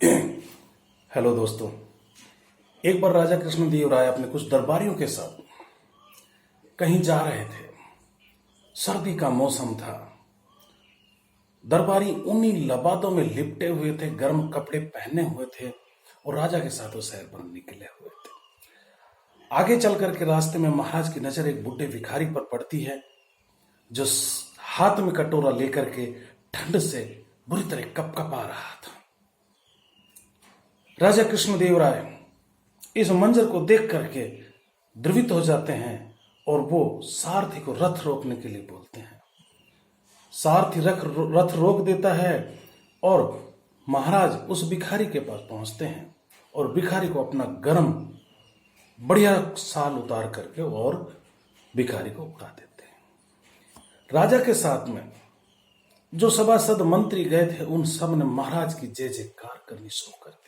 Hello दोस्तों। एक बार राजा कृष्णदेव राय अपने कुछ दरबारियों के साथ कहीं जा रहे थे। सर्दी का मौसम था। दरबारी उन्हीं लबादों में लिपटे हुए थे, गर्म कपड़े पहने हुए थे और राजा के साथ वो सैर पर निकले हुए थे। आगे चल करके रास्ते में महाराज की नजर एक बूढ़े भिखारी पर पड़ती है, जो हाथ में कटोरा लेकर के ठंड से बुरी तरह कपकपा रहा था। राजा कृष्णदेव राय इस मंजर को देख करके द्रवित हो जाते हैं और वो सारथी को रथ रोकने के लिए बोलते हैं। सारथी रथ रोक देता है और महाराज उस भिखारी के पास पहुंचते हैं और भिखारी को अपना गर्म बढ़िया साल उतार करके और भिखारी को उड़ा देते हैं। राजा के साथ में जो सभासद मंत्री गए थे, उन सब ने महाराज की जय जयकार करनी शुरू कर दी।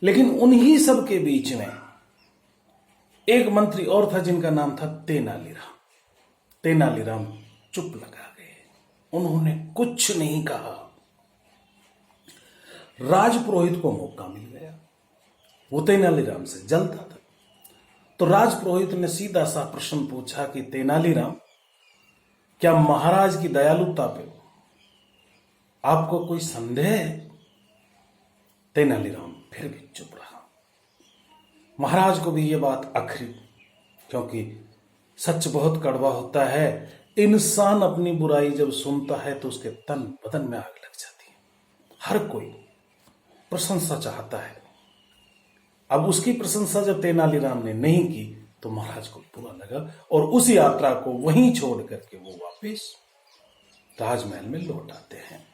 लेकिन उन्हीं सब के बीच में एक मंत्री और था जिनका नाम था तेनालीराम। तेनालीराम चुप लगा गए, उन्होंने कुछ नहीं कहा। राजपुरोहित को मौका मिल गया, वो तेनालीराम से जलता था। तो राजपुरोहित ने सीधा सा प्रश्न पूछा कि तेनालीराम, क्या महाराज की दयालुता पे आपको कोई संदेह है? तेनालीराम फिर भी चुप रहा। महाराज को भी यह बात अखरी, क्योंकि सच बहुत कड़वा होता है। इंसान अपनी बुराई जब सुनता है तो उसके तन बदन में आग लग जाती है। हर कोई प्रशंसा चाहता है। अब उसकी प्रशंसा जब तेनालीराम ने नहीं की तो महाराज को बुरा लगा और उस यात्रा को वहीं छोड़ करके वो वापस राजमहल में लौट आते हैं।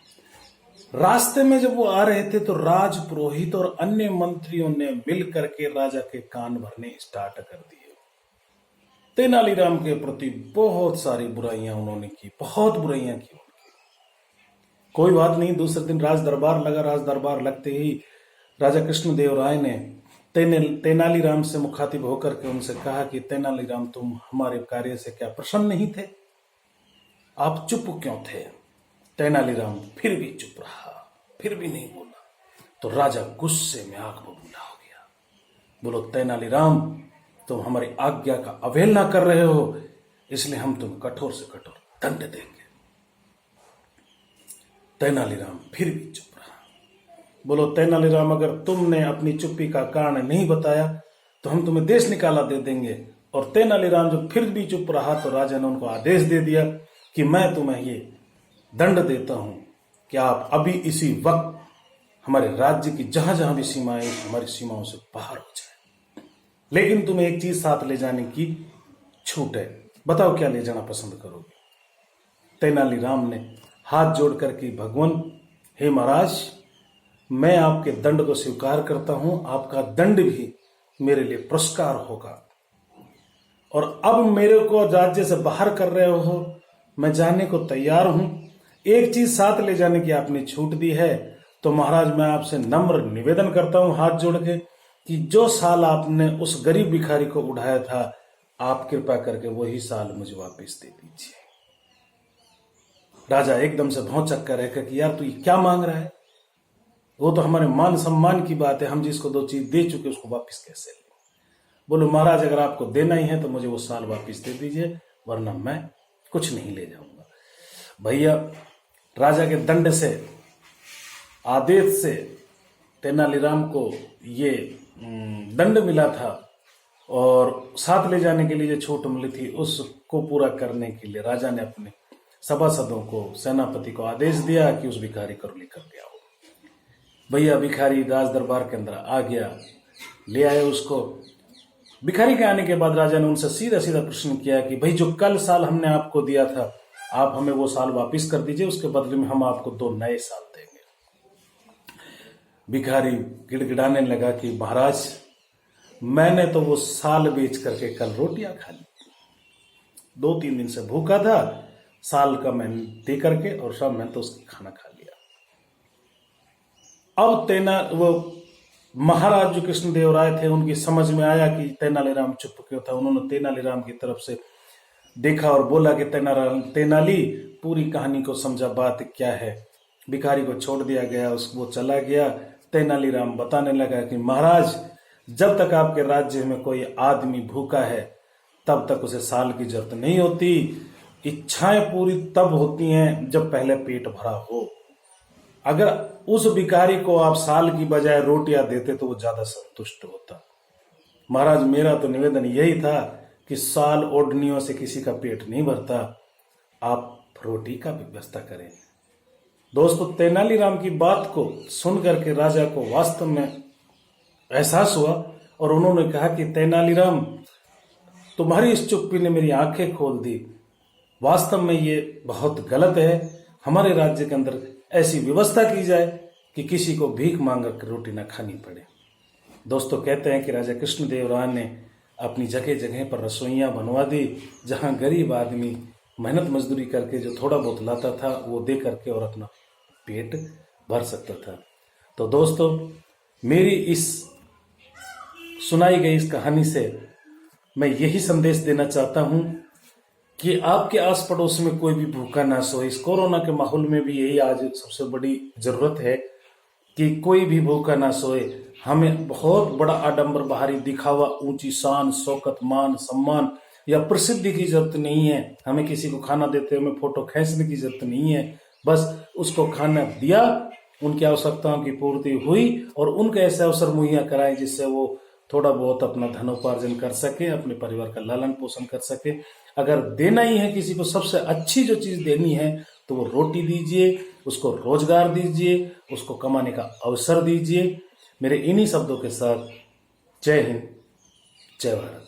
रास्ते में जब वो आ रहे थे तो राजपुरोहित और अन्य मंत्रियों ने मिल करके राजा के कान भरने स्टार्ट कर दिए। तेनालीराम के प्रति बहुत सारी बुराइयां उन्होंने की, बहुत बुराइयां की उनकी। कोई बात नहीं, दूसरे दिन राज दरबार लगा। राज दरबार लगते ही राजा कृष्णदेव राय ने तेनालीराम से मुखातिब होकर के उनसे कहा कि तेनालीराम, तुम हमारे कार्य से क्या प्रसन्न नहीं थे? आप चुप क्यों थे? तेनालीराम फिर भी चुप रहा, फिर भी नहीं बोला। तो राजा गुस्से में आग बबूला हो गया। बोलो, तेनालीराम, तुम हमारी आज्ञा का अवहेलना कर रहे हो, इसलिए हम तुम्हें कठोर से कठोर दंड देंगे। तेनालीराम फिर भी चुप रहा। बोलो, तेनालीराम, अगर तुमने अपनी चुप्पी का कारण नहीं बताया तो हम तुम्हें देश निकाला दे देंगे। और तेनालीराम जब फिर भी चुप रहा तो राजा ने उनको आदेश दे दिया कि मैं तुम्हें ये दंड देता हूं कि आप अभी इसी वक्त हमारे राज्य की जहां जहां भी सीमाएं, हमारी सीमाओं से बाहर हो जाए, लेकिन तुम्हें एक चीज साथ ले जाने की छूट है। बताओ क्या ले जाना पसंद करोगे? तेनालीराम ने हाथ जोड़ करके, भगवान, हे महाराज, मैं आपके दंड को स्वीकार करता हूं। आपका दंड भी मेरे लिए पुरस्कार होगा। और अब मेरे को राज्य से बाहर कर रहे हो, मैं जाने को तैयार हूं। एक चीज साथ ले जाने की आपने छूट दी है, तो महाराज मैं आपसे नम्र निवेदन करता हूं हाथ जोड़ के कि जो साल आपने उस गरीब भिखारी को उठाया था, आप कृपा करके वही साल मुझे वापस दे दीजिए। राजा एकदम से भौंचक कर रहकर कि यार, तू ये क्या मांग रहा है? वो तो हमारे मान सम्मान की बात है, हम जिसको दो चीज दे चुके उसको वापिस कैसे लें? बोलो, महाराज, अगर आपको देना ही है तो मुझे वो साल वापिस दे दीजिए, वरना मैं कुछ नहीं ले जाऊंगा। भैया, राजा के दंड से, आदेश से तेनालीराम को ये दंड मिला था और साथ ले जाने के लिए जो छूट मिली थी उसको पूरा करने के लिए राजा ने अपने सभासदों को, सेनापति को आदेश दिया कि उस भिखारी को लेकर के आओ। भैया, भिखारी राज दरबार के अंदर आ गया, ले आए उसको। भिखारी के आने के बाद राजा ने उनसे सीधा सीधा प्रश्न किया कि भाई, जो कल साल हमने आपको दिया था, आप हमें वो साल वापस कर दीजिए, उसके बदले में हम आपको 2 नए साल देंगे। भिखारी गिड़गिड़ाने लगा कि महाराज, मैंने तो वो साल बेच करके कल रोटियां खा ली, 2-3 दिन से भूखा था, साल का मैंने दे करके और सब मैंने तो उसका खाना खा लिया। अब वो महाराज जो कृष्णदेव राय थे, उनकी समझ में आया कि तेनालीराम चुप क्यों था। उन्होंने तेनालीराम की तरफ से देखा और बोला कि तेनाली, पूरी कहानी को समझा, बात क्या है। भिखारी को छोड़ दिया गया, वो चला गया। तेनालीराम बताने लगा कि महाराज, जब तक आपके राज्य में कोई आदमी भूखा है तब तक उसे साल की जरूरत नहीं होती। इच्छाएं पूरी तब होती हैं जब पहले पेट भरा हो। अगर उस भिखारी को आप साल की बजाय रोटियां देते तो वो ज्यादा संतुष्ट होता। महाराज, मेरा तो निवेदन यही था कि साल ओढ़नियों से किसी का पेट नहीं भरता, आप रोटी का व्यवस्था करें। दोस्तों, तेनालीराम की बात को सुनकर के राजा को वास्तव में एहसास हुआ और उन्होंने कहा कि तेनालीराम, तुम्हारी इस चुप्पी ने मेरी आंखें खोल दी। वास्तव में ये बहुत गलत है। हमारे राज्य के अंदर ऐसी व्यवस्था की जाए कि किसी को भीख मांग कर रोटी ना खानी पड़े। दोस्तों, कहते हैं कि राजा कृष्णदेव राय ने अपनी जगह जगह पर रसोइयां बनवा दी, जहां गरीब आदमी मेहनत मजदूरी करके जो थोड़ा बहुत लाता था वो दे करके और अपना पेट भर सकता था। तो दोस्तों, मेरी इस सुनाई गई इस कहानी से मैं यही संदेश देना चाहता हूं कि आपके आस पड़ोस में कोई भी भूखा ना सोए। इस कोरोना के माहौल में भी यही आज सबसे बड़ी जरूरत है कि कोई भी भूखा ना सोए। हमें बहुत बड़ा आडंबर, बाहरी दिखावा, ऊंची शान, शौकत, मान सम्मान या प्रसिद्धि की जरूरत नहीं है। हमें किसी को खाना देते हुए फोटो खींचने की जरूरत नहीं है। बस उसको खाना दिया, उनकी आवश्यकताओं की पूर्ति हुई और उनके ऐसे अवसर मुहैया कराए जिससे वो थोड़ा बहुत अपना धनोपार्जन कर सके, अपने परिवार का लालन पोषण कर सके। अगर देना ही है किसी को, सबसे अच्छी जो चीज देनी है तो वो रोटी दीजिए, उसको रोजगार दीजिए, उसको कमाने का अवसर दीजिए। मेरे इन्हीं शब्दों के साथ जय हिंद, जय भारत।